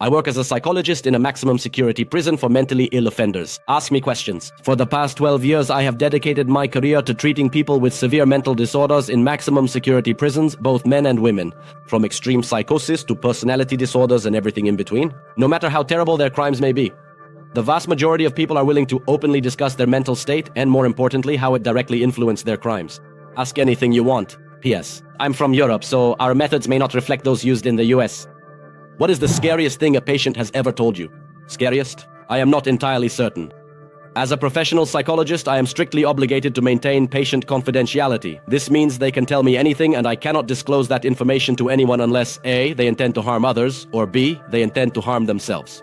I work as a psychologist in a maximum security prison for mentally ill offenders. Ask me questions. For the past 12 years, I have dedicated my career to treating people with severe mental disorders in maximum security prisons, both men and women, from extreme psychosis to personality disorders and everything in between, no matter how terrible their crimes may be. The vast majority of people are willing to openly discuss their mental state and, more importantly, how it directly influenced their crimes. Ask anything you want. P.S. I'm from Europe, so our methods may not reflect those used in the US. What is the scariest thing a patient has ever told you? Scariest? I am not entirely certain. As a professional psychologist, I am strictly obligated to maintain patient confidentiality. This means they can tell me anything and I cannot disclose that information to anyone unless A. they intend to harm others, or B. they intend to harm themselves.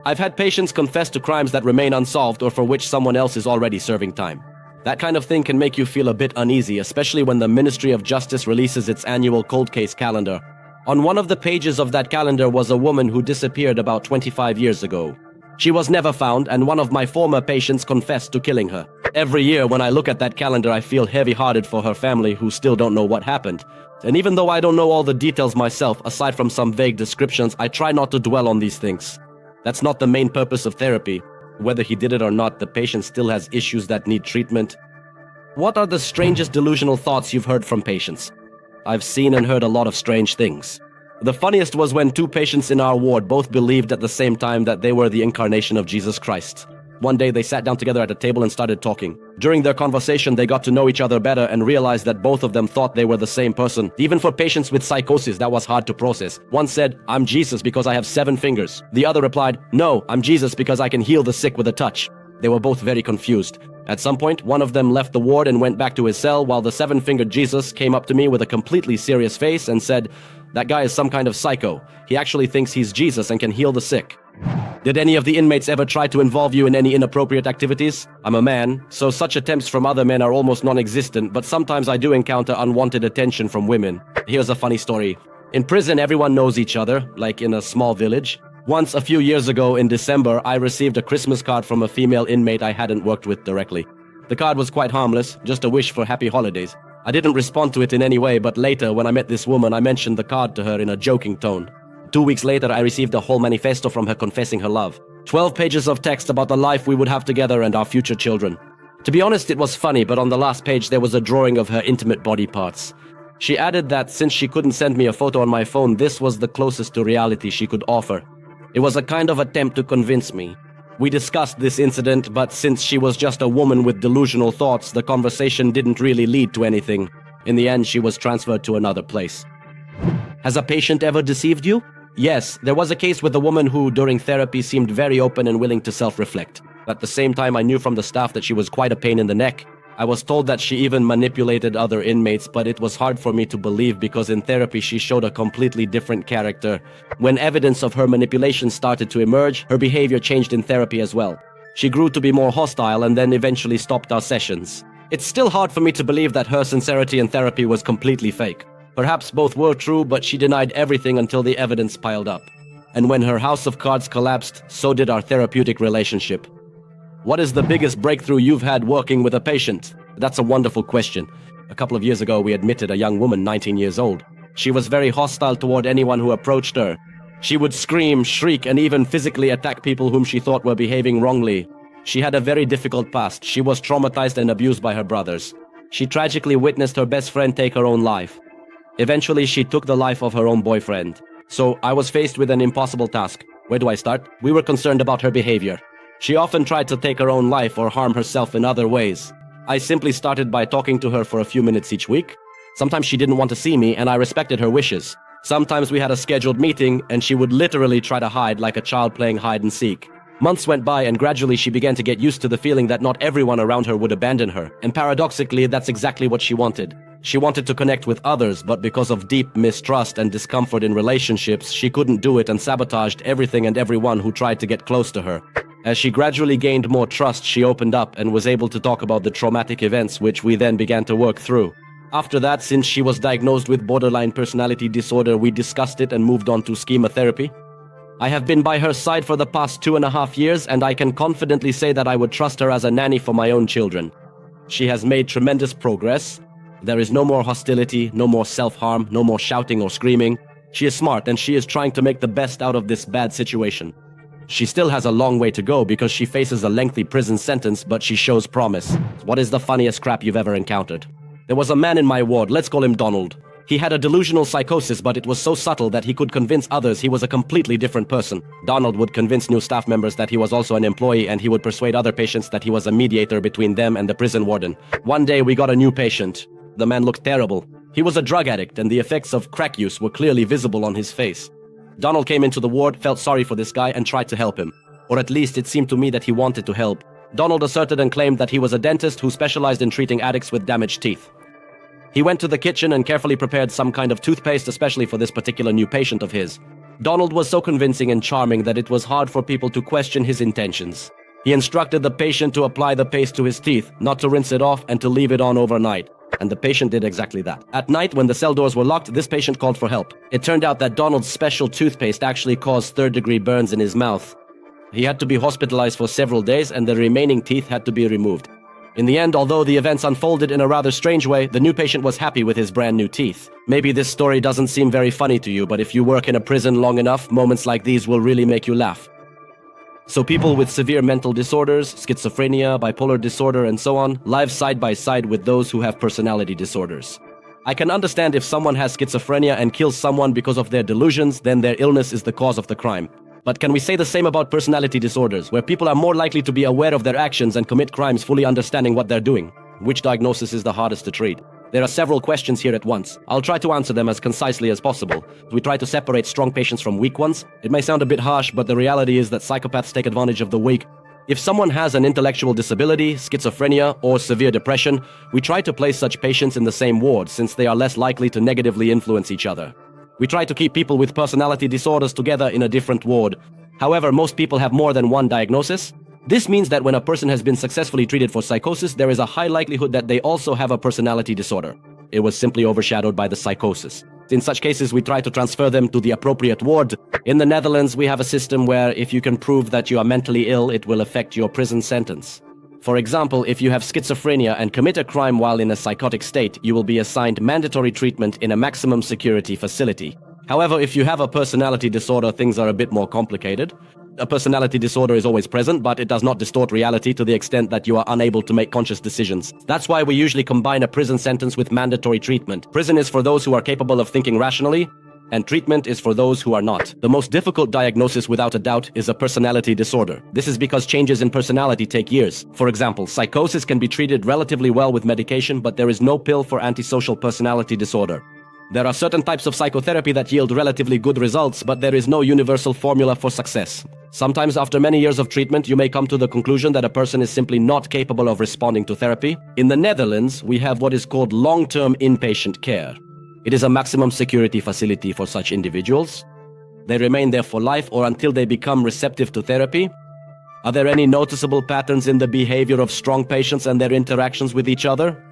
I've had patients confess to crimes that remain unsolved or for which someone else is already serving time. That kind of thing can make you feel a bit uneasy, especially when the Ministry of Justice releases its annual cold case calendar. On one of the pages of that calendar was a woman who disappeared about 25 years ago. She was never found, and one of my former patients confessed to killing her. Every year when I look at that calendar, I feel heavy-hearted for her family who still don't know what happened. And even though I don't know all the details myself, aside from some vague descriptions, I try not to dwell on these things. That's not the main purpose of therapy. Whether he did it or not, the patient still has issues that need treatment. What are the strangest delusional thoughts you've heard from patients? I've seen and heard a lot of strange things. The funniest was when two patients in our ward both believed at the same time that they were the incarnation of Jesus Christ. One day they sat down together at a table and started talking. During their conversation, they got to know each other better and realized that both of them thought they were the same person. Even for patients with psychosis, that was hard to process. One said, "I'm Jesus because I have 7 fingers." The other replied, "No, I'm Jesus because I can heal the sick with a touch." They were both very confused. At some point, one of them left the ward and went back to his cell while the 7-fingered Jesus came up to me with a completely serious face and said, "That guy is some kind of psycho. He actually thinks he's Jesus and can heal the sick." Did any of the inmates ever try to involve you in any inappropriate activities? I'm a man, so such attempts from other men are almost non-existent, but sometimes I do encounter unwanted attention from women. Here's a funny story. In prison, everyone knows each other, like in a small village. Once, a few years ago in December, I received a Christmas card from a female inmate I hadn't worked with directly. The card was quite harmless, just a wish for happy holidays. I didn't respond to it in any way, but later, when I met this woman, I mentioned the card to her in a joking tone. 2 weeks later, I received a whole manifesto from her confessing her love. 12 pages of text about the life we would have together and our future children. To be honest, it was funny, but on the last page there was a drawing of her intimate body parts. She added that since she couldn't send me a photo on my phone, this was the closest to reality she could offer. It was a kind of attempt to convince me. We discussed this incident, but since she was just a woman with delusional thoughts, the conversation didn't really lead to anything. In the end, she was transferred to another place. Has a patient ever deceived you? Yes, there was a case with a woman who, during therapy, seemed very open and willing to self-reflect. At the same time, I knew from the staff that she was quite a pain in the neck. I was told that she even manipulated other inmates, but it was hard for me to believe because in therapy she showed a completely different character. When evidence of her manipulation started to emerge, her behavior changed in therapy as well. She grew to be more hostile and then eventually stopped our sessions. It's still hard for me to believe that her sincerity in therapy was completely fake. Perhaps both were true, but she denied everything until the evidence piled up. And when her house of cards collapsed, so did our therapeutic relationship. What is the biggest breakthrough you've had working with a patient? That's a wonderful question. A couple of years ago, we admitted a young woman, 19 years old. She was very hostile toward anyone who approached her. She would scream, shriek, and even physically attack people whom she thought were behaving wrongly. She had a very difficult past. She was traumatized and abused by her brothers. She tragically witnessed her best friend take her own life. Eventually, she took the life of her own boyfriend. So I was faced with an impossible task. Where do I start? We were concerned about her behavior. She often tried to take her own life or harm herself in other ways. I simply started by talking to her for a few minutes each week. Sometimes she didn't want to see me, and I respected her wishes. Sometimes we had a scheduled meeting, and she would literally try to hide like a child playing hide and seek. Months went by, and gradually she began to get used to the feeling that not everyone around her would abandon her. And paradoxically, that's exactly what she wanted. She wanted to connect with others, but because of deep mistrust and discomfort in relationships, she couldn't do it and sabotaged everything and everyone who tried to get close to her. As she gradually gained more trust, she opened up and was able to talk about the traumatic events which we then began to work through. After that, since she was diagnosed with borderline personality disorder, we discussed it and moved on to schema therapy. I have been by her side for the past 2.5 years, and I can confidently say that I would trust her as a nanny for my own children. She has made tremendous progress. There is no more hostility, no more self-harm, no more shouting or screaming. She is smart and she is trying to make the best out of this bad situation. She still has a long way to go because she faces a lengthy prison sentence, but she shows promise. What is the funniest crap you've ever encountered? There was a man in my ward, let's call him Donald. He had a delusional psychosis, but it was so subtle that he could convince others he was a completely different person. Donald would convince new staff members that he was also an employee, and he would persuade other patients that he was a mediator between them and the prison warden. One day we got a new patient. The man looked terrible. He was a drug addict, and the effects of crack use were clearly visible on his face. Donald came into the ward, felt sorry for this guy, and tried to help him. Or at least it seemed to me that he wanted to help. Donald asserted and claimed that he was a dentist who specialized in treating addicts with damaged teeth. He went to the kitchen and carefully prepared some kind of toothpaste, especially for this particular new patient of his. Donald was so convincing and charming that it was hard for people to question his intentions. He instructed the patient to apply the paste to his teeth, not to rinse it off, and to leave it on overnight. And the patient did exactly that. At night, when the cell doors were locked, this patient called for help. It turned out that Donald's special toothpaste actually caused third-degree burns in his mouth. He had to be hospitalized for several days, and the remaining teeth had to be removed. In the end, although the events unfolded in a rather strange way, the new patient was happy with his brand new teeth. Maybe this story doesn't seem very funny to you, but if you work in a prison long enough, moments like these will really make you laugh. So people with severe mental disorders, schizophrenia, bipolar disorder, and so on, live side by side with those who have personality disorders. I can understand if someone has schizophrenia and kills someone because of their delusions, then their illness is the cause of the crime. But can we say the same about personality disorders, where people are more likely to be aware of their actions and commit crimes fully understanding what they're doing? Which diagnosis is the hardest to treat? There are several questions here at once. I'll try to answer them as concisely as possible. We try to separate strong patients from weak ones. It may sound a bit harsh, but the reality is that psychopaths take advantage of the weak. If someone has an intellectual disability, schizophrenia, or severe depression, we try to place such patients in the same ward since they are less likely to negatively influence each other. We try to keep people with personality disorders together in a different ward. However, most people have more than one diagnosis. This means that when a person has been successfully treated for psychosis, there is a high likelihood that they also have a personality disorder. It was simply overshadowed by the psychosis. In such cases, we try to transfer them to the appropriate ward. In the Netherlands, we have a system where if you can prove that you are mentally ill, it will affect your prison sentence. For example, if you have schizophrenia and commit a crime while in a psychotic state, you will be assigned mandatory treatment in a maximum security facility. However, if you have a personality disorder, things are a bit more complicated. A personality disorder is always present, but it does not distort reality to the extent that you are unable to make conscious decisions. That's why we usually combine a prison sentence with mandatory treatment. Prison is for those who are capable of thinking rationally, and treatment is for those who are not. The most difficult diagnosis, without a doubt, is a personality disorder. This is because changes in personality take years. For example, psychosis can be treated relatively well with medication, but there is no pill for antisocial personality disorder. There are certain types of psychotherapy that yield relatively good results, but there is no universal formula for success. Sometimes after many years of treatment, you may come to the conclusion that a person is simply not capable of responding to therapy. In the Netherlands, we have what is called long-term inpatient care. It is a maximum security facility for such individuals. They remain there for life or until they become receptive to therapy. Are there any noticeable patterns in the behavior of strong patients and their interactions with each other?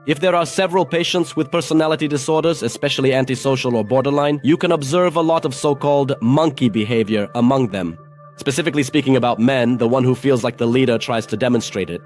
If there are several patients with personality disorders, especially antisocial or borderline, you can observe a lot of so-called monkey behavior among them. Specifically speaking about men, the one who feels like the leader tries to demonstrate it.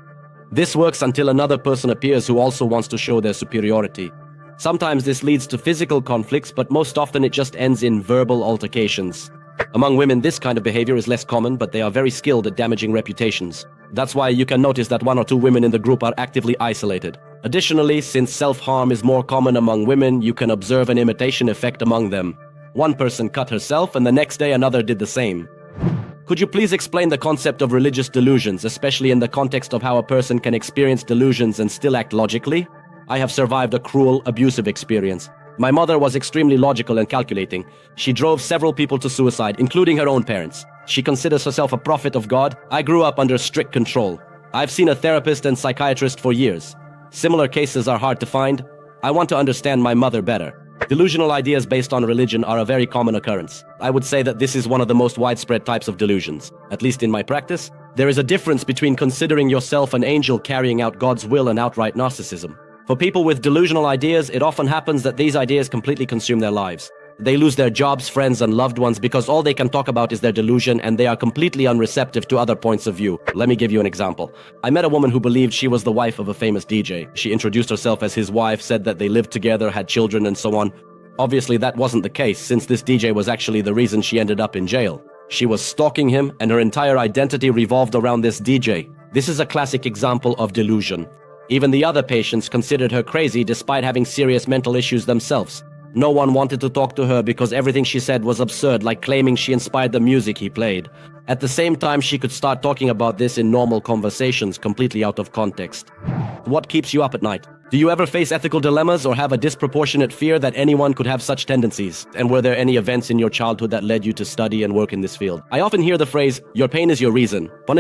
This works until another person appears who also wants to show their superiority. Sometimes this leads to physical conflicts, but most often it just ends in verbal altercations. Among women, this kind of behavior is less common, but they are very skilled at damaging reputations. That's why you can notice that 1 or 2 women in the group are actively isolated. Additionally, since self-harm is more common among women, you can observe an imitation effect among them. One person cut herself, and the next day another did the same. Could you please explain the concept of religious delusions, especially in the context of how a person can experience delusions and still act logically? I have survived a cruel, abusive experience. My mother was extremely logical and calculating. She drove several people to suicide, including her own parents. She considers herself a prophet of God. I grew up under strict control. I've seen a therapist and psychiatrist for years. Similar cases are hard to find. I want to understand my mother better. Delusional ideas based on religion are a very common occurrence. I would say that this is one of the most widespread types of delusions. At least in my practice, there is a difference between considering yourself an angel carrying out God's will and outright narcissism. For people with delusional ideas, it often happens that these ideas completely consume their lives. They lose their jobs, friends, and loved ones because all they can talk about is their delusion, and they are completely unreceptive to other points of view. Let me give you an example. I met a woman who believed she was the wife of a famous DJ. She introduced herself as his wife, said that they lived together, had children, and so on. Obviously, that wasn't the case, since this DJ was actually the reason she ended up in jail. She was stalking him, and her entire identity revolved around this DJ. This is a classic example of delusion. Even the other patients considered her crazy despite having serious mental issues themselves. No one wanted to talk to her because everything she said was absurd, like claiming she inspired the music he played. At the same time, she could start talking about this in normal conversations, completely out of context. What keeps you up at night? Do you ever face ethical dilemmas or have a disproportionate fear that anyone could have such tendencies? And were there any events in your childhood that led you to study and work in this field? I often hear the phrase, your pain is your reason. I'm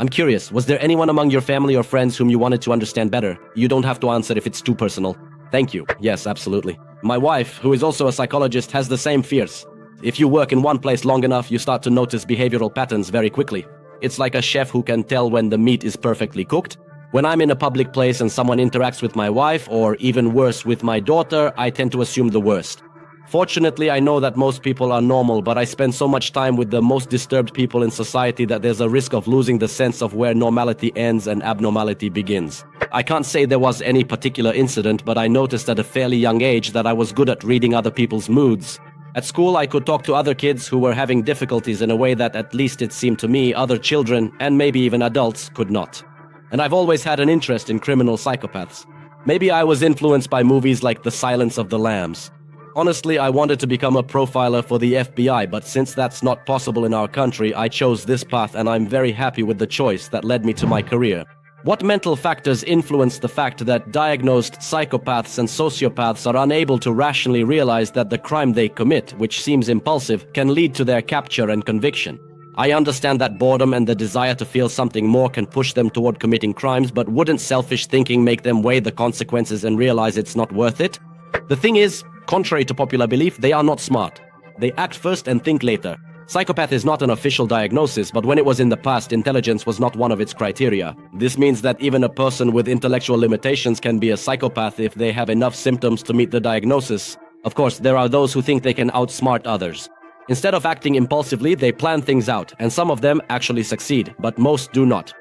curious, was there anyone among your family or friends whom you wanted to understand better? You don't have to answer if it's too personal. Thank you. Yes, absolutely. My wife, who is also a psychologist, has the same fears. If you work in one place long enough, you start to notice behavioral patterns very quickly. It's like a chef who can tell when the meat is perfectly cooked. When I'm in a public place and someone interacts with my wife, or even worse, with my daughter, I tend to assume the worst. Fortunately, I know that most people are normal, but I spend so much time with the most disturbed people in society that there's a risk of losing the sense of where normality ends and abnormality begins. I can't say there was any particular incident, but I noticed at a fairly young age that I was good at reading other people's moods. At school, I could talk to other kids who were having difficulties in a way that, at least it seemed to me, other children, and maybe even adults, could not. And I've always had an interest in criminal psychopaths. Maybe I was influenced by movies like The Silence of the Lambs. Honestly, I wanted to become a profiler for the FBI, but since that's not possible in our country, I chose this path, and I'm very happy with the choice that led me to my career. What mental factors influence the fact that diagnosed psychopaths and sociopaths are unable to rationally realize that the crime they commit, which seems impulsive, can lead to their capture and conviction? I understand that boredom and the desire to feel something more can push them toward committing crimes, but wouldn't selfish thinking make them weigh the consequences and realize it's not worth it? The thing is, contrary to popular belief, they are not smart. They act first and think later. Psychopath is not an official diagnosis, but when it was in the past, intelligence was not one of its criteria. This means that even a person with intellectual limitations can be a psychopath if they have enough symptoms to meet the diagnosis. Of course, there are those who think they can outsmart others. Instead of acting impulsively, they plan things out, and some of them actually succeed, but most do not.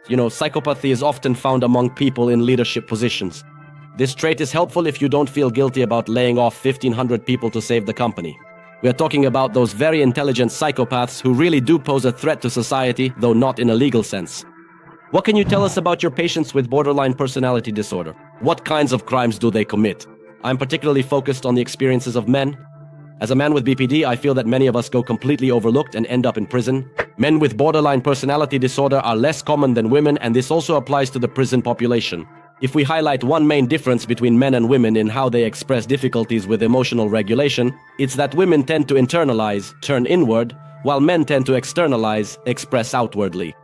Psychopathy is often found among people in leadership positions. This trait is helpful if you don't feel guilty about laying off 1,500 people to save the company. We are talking about those very intelligent psychopaths who really do pose a threat to society, though not in a legal sense. What can you tell us about your patients with borderline personality disorder? What kinds of crimes do they commit? I'm particularly focused on the experiences of men. As a man with BPD, I feel that many of us go completely overlooked and end up in prison. Men with borderline personality disorder are less common than women, and this also applies to the prison population. If we highlight one main difference between men and women in how they express difficulties with emotional regulation, it's that women tend to internalize, turn inward, while men tend to externalize, express outwardly.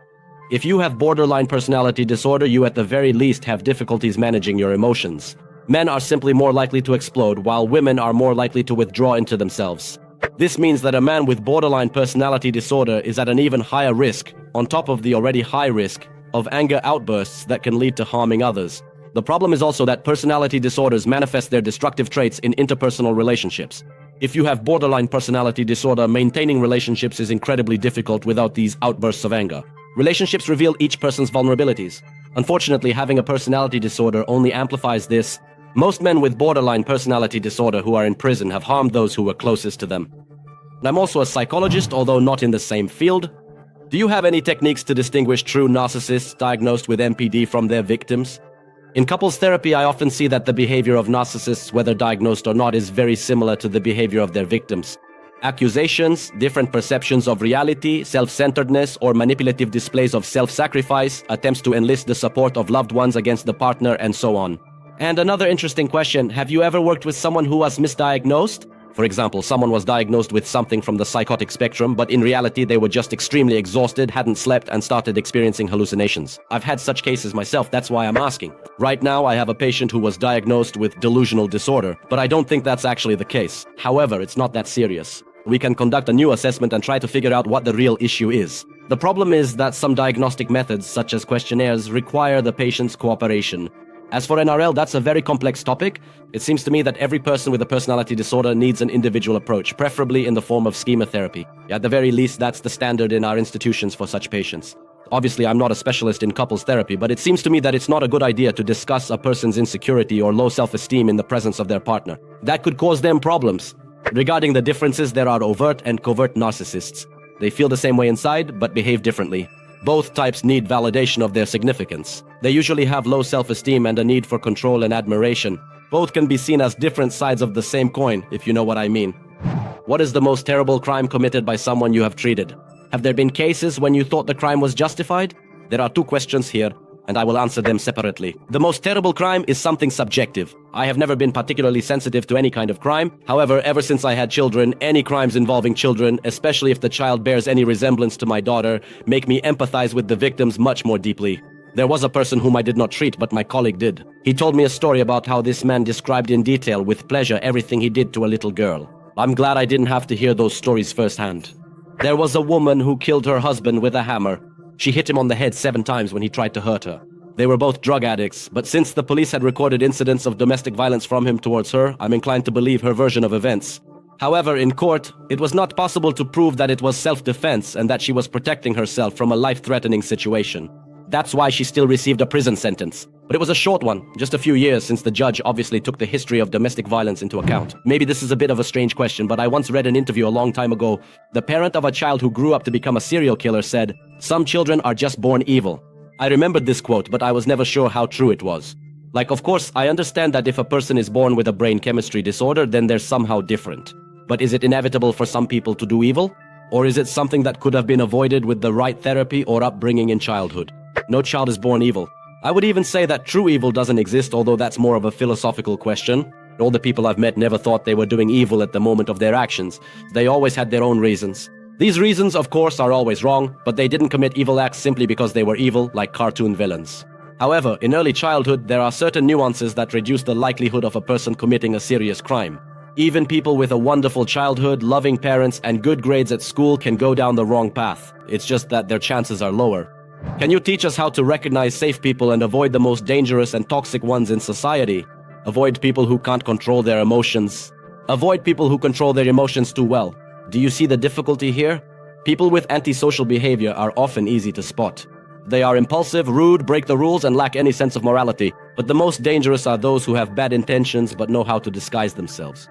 If you have borderline personality disorder, you at the very least have difficulties managing your emotions. Men are simply more likely to explode, while women are more likely to withdraw into themselves. This means that a man with borderline personality disorder is at an even higher risk, on top of the already high risk, of anger outbursts that can lead to harming others. The problem is also that personality disorders manifest their destructive traits in interpersonal relationships. If you have borderline personality disorder, maintaining relationships is incredibly difficult without these outbursts of anger. Relationships reveal each person's vulnerabilities. Unfortunately, having a personality disorder only amplifies this. Most men with borderline personality disorder who are in prison have harmed those who were closest to them. I'm also a psychologist, although not in the same field. Do you have any techniques to distinguish true narcissists diagnosed with MPD from their victims? In couples therapy, I often see that the behavior of narcissists, whether diagnosed or not, is very similar to the behavior of their victims. Accusations, different perceptions of reality, self-centeredness, or manipulative displays of self-sacrifice, attempts to enlist the support of loved ones against the partner, and so on. And another interesting question, have you ever worked with someone who was misdiagnosed? For example, someone was diagnosed with something from the psychotic spectrum, but in reality they were just extremely exhausted, hadn't slept, and started experiencing hallucinations. I've had such cases myself, that's why I'm asking. Right now I have a patient who was diagnosed with delusional disorder, but I don't think that's actually the case. However, it's not that serious. We can conduct a new assessment and try to figure out what the real issue is. The problem is that some diagnostic methods, such as questionnaires, require the patient's cooperation. As for NRL, that's a very complex topic. It seems to me that every person with a personality disorder needs an individual approach, preferably in the form of schema therapy. At the very least, that's the standard in our institutions for such patients. Obviously, I'm not a specialist in couples therapy, but it seems to me that it's not a good idea to discuss a person's insecurity or low self-esteem in the presence of their partner. That could cause them problems. Regarding the differences, there are overt and covert narcissists. They feel the same way inside, but behave differently. Both types need validation of their significance. They usually have low self-esteem and a need for control and admiration. Both can be seen as different sides of the same coin, if you know what I mean. What is the most terrible crime committed by someone you have treated? Have there been cases when you thought the crime was justified? There are two questions here, and I will answer them separately. The most terrible crime is something subjective. I have never been particularly sensitive to any kind of crime. However, ever since I had children, any crimes involving children, especially if the child bears any resemblance to my daughter, make me empathize with the victims much more deeply. There was a person whom I did not treat, but my colleague did. He told me a story about how this man described in detail with pleasure everything he did to a little girl. I'm glad I didn't have to hear those stories firsthand. There was a woman who killed her husband with a hammer. She hit him on the head 7 times when he tried to hurt her. They were both drug addicts, but since the police had recorded incidents of domestic violence from him towards her, I'm inclined to believe her version of events. However, in court, it was not possible to prove that it was self-defense and that she was protecting herself from a life-threatening situation. That's why she still received a prison sentence. But it was a short one, just a few years, since the judge obviously took the history of domestic violence into account. Maybe this is a bit of a strange question, but I once read an interview a long time ago. The parent of a child who grew up to become a serial killer said, "Some children are just born evil." I remembered this quote, but I was never sure how true it was. Like, of course, I understand that if a person is born with a brain chemistry disorder, then they're somehow different. But is it inevitable for some people to do evil? Or is it something that could have been avoided with the right therapy or upbringing in childhood? No child is born evil. I would even say that true evil doesn't exist, although that's more of a philosophical question. All the people I've met never thought they were doing evil at the moment of their actions. They always had their own reasons. These reasons, of course, are always wrong, but they didn't commit evil acts simply because they were evil, like cartoon villains. However, in early childhood, there are certain nuances that reduce the likelihood of a person committing a serious crime. Even people with a wonderful childhood, loving parents, and good grades at school can go down the wrong path. It's just that their chances are lower. Can you teach us how to recognize safe people and avoid the most dangerous and toxic ones in society? Avoid people who can't control their emotions. Avoid people who control their emotions too well. Do you see the difficulty here? People with antisocial behavior are often easy to spot. They are impulsive, rude, break the rules, and lack any sense of morality. But the most dangerous are those who have bad intentions but know how to disguise themselves.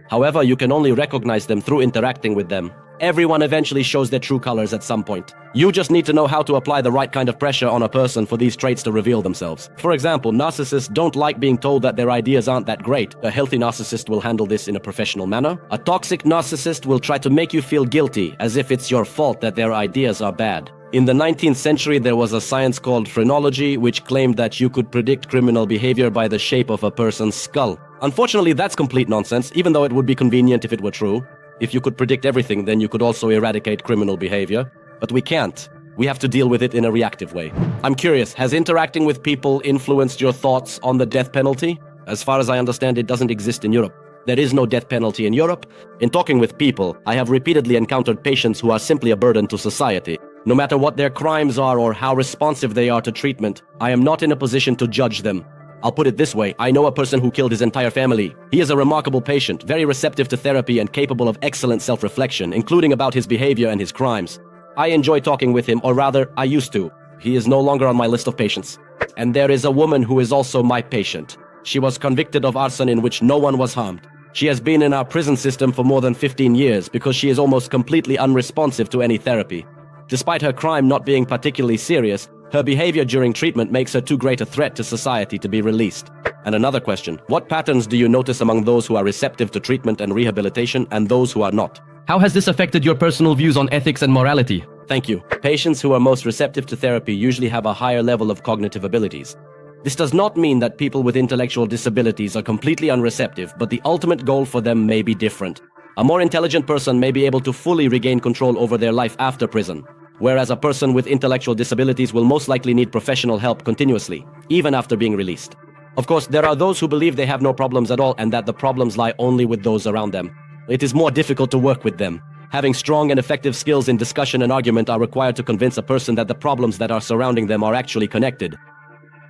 However, you can only recognize them through interacting with them. Everyone eventually shows their true colors at some point. You just need to know how to apply the right kind of pressure on a person for these traits to reveal themselves. For example, narcissists don't like being told that their ideas aren't that great. A healthy narcissist will handle this in a professional manner. A toxic narcissist will try to make you feel guilty, as if it's your fault that their ideas are bad. In the 19th century, there was a science called phrenology, which claimed that you could predict criminal behavior by the shape of a person's skull. Unfortunately, that's complete nonsense, even though it would be convenient if it were true. If you could predict everything, then you could also eradicate criminal behavior. But we can't. We have to deal with it in a reactive way. I'm curious, has interacting with people influenced your thoughts on the death penalty? As far as I understand, it doesn't exist in Europe. There is no death penalty in Europe. In talking with people, I have repeatedly encountered patients who are simply a burden to society. No matter what their crimes are or how responsive they are to treatment, I am not in a position to judge them. I'll put it this way, I know a person who killed his entire family. He is a remarkable patient, very receptive to therapy and capable of excellent self-reflection, including about his behavior and his crimes. I enjoy talking with him, or rather, I used to. He is no longer on my list of patients. And there is a woman who is also my patient. She was convicted of arson in which no one was harmed. She has been in our prison system for more than 15 years because she is almost completely unresponsive to any therapy. Despite her crime not being particularly serious, her behavior during treatment makes her too great a threat to society to be released. And another question, what patterns do you notice among those who are receptive to treatment and rehabilitation and those who are not? How has this affected your personal views on ethics and morality? Thank you. Patients who are most receptive to therapy usually have a higher level of cognitive abilities. This does not mean that people with intellectual disabilities are completely unreceptive, but the ultimate goal for them may be different. A more intelligent person may be able to fully regain control over their life after prison, whereas a person with intellectual disabilities will most likely need professional help continuously, even after being released. Of course, there are those who believe they have no problems at all and that the problems lie only with those around them. It is more difficult to work with them. Having strong and effective skills in discussion and argument are required to convince a person that the problems that are surrounding them are actually connected.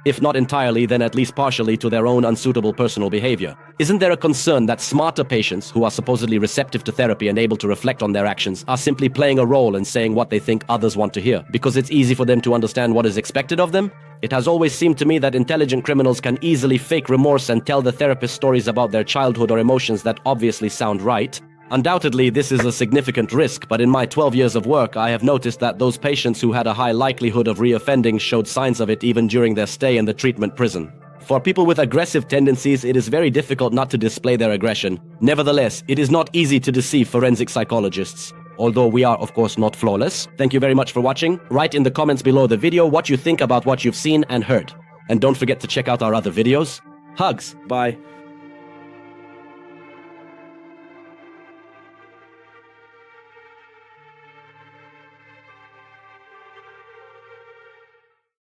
if not entirely, then at least partially, to their own unsuitable personal behavior. Isn't there a concern that smarter patients, who are supposedly receptive to therapy and able to reflect on their actions, are simply playing a role and saying what they think others want to hear, because it's easy for them to understand what is expected of them? It has always seemed to me that intelligent criminals can easily fake remorse and tell the therapist stories about their childhood or emotions that obviously sound right. Undoubtedly, this is a significant risk, but in my 12 years of work, I have noticed that those patients who had a high likelihood of reoffending showed signs of it even during their stay in the treatment prison. For people with aggressive tendencies, it is very difficult not to display their aggression. Nevertheless, it is not easy to deceive forensic psychologists. Although we are, of course, not flawless. Thank you very much for watching. Write in the comments below the video what you think about what you've seen and heard. And don't forget to check out our other videos. Hugs. Bye.